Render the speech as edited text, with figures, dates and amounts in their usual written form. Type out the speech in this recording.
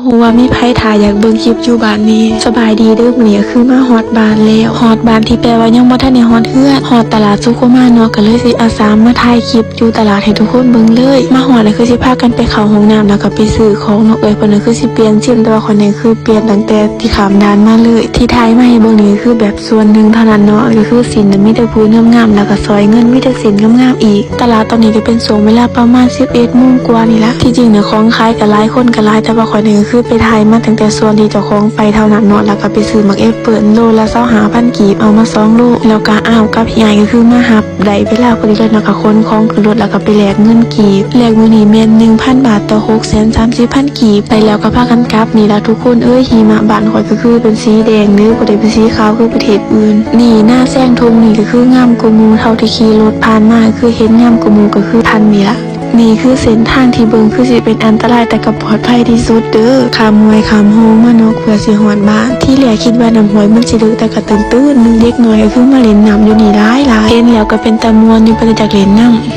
โหว่ามีไผถ่ายอยากเบิ่งคลิปอยู่บ้านนี้สบายดีเด้อมื้อนี้คือมาฮอดบ้านแล้วฮอดบ้านที่แปลว่ายังบ่ทันได้ฮอดเฮือนฮอดตลาดสุโขมาเนาะก็เลยสิอาสามาถ่ายคลิปอยู่ตลาดให้ทุกคนเบิ่งเลยมาฮอดแล้วคือสิพากันไปเข้าห้องน้ำแล้วก็ไปซื้อของเนาะเพิ่นคือสิเปลี่ยนชิมแต่ว่าคนนี้คือเปลี่ยนตั้งแต่ที่ข้ามด่านมาเลยที่ถ่ายมาให้เบิ่งนี่คือแบบส่วนหนึ่งเท่านั้นเนาะก็คือสินมีแต่ผู้งามๆแล้วก็ซอยเงินมีแต่สินงามๆอีกตลาดตอนนี้ก็เป็นช่วงเวลาประมาณ 11 โมงกว่านี่ละที่จริงเนี่ยของขายก็หลายคนก็หลายแต่ว่าคนนี้คือไปถ่ายมาตั้งแต่ส่วนที่เจ้าของไปเท่านั้นเนาะแล้วก็ไปซื้อมักแอปเปิลโลละ25,000 กีบเอามา2 โลแล้วก็กับพี่ใหญ่ก็คือมาหับได้เวลาพอดีเลยเนาะก็ขนของขึ้นรถแล้วก็ไปแลกเงินกีบแลกมื้อนี้แม่น 1,000 บาทต่อ 630,000 กีบไปแล้วก็พากันกลับนี่ล่ะทุกคนหิมะบ้านข่อยก็คือเป็นสีแดงเด้อบ่ได้เป็นสีขาวคือประเทศอื่นนี่หน้าแซงทงนี่ก็คืองามกว่าหมู่เท่าที่ขี่รถผ่านมาคือเห็นงามกว่าหมู่ก็คือทันนี่ล่ะนี่คือเส้นทางที่เบิ่งคือสิเป็นอันตรายแต่ก็ปลอดภัยที่สุดเด้อข้ามห้วยข้ามโฮงมาเนาะเพื่อสิฮอดบ้านที่แรกคิดว่าน้ำห้วยมันสิลึกแต่ก็ตื้นๆนึงเด็กน้อยก็คือมาเล่นน้ำอยู่นี่หลายเห็นแล้วก็เป็นตะมวนอยู่บ่ได้จักเล่นน้ำ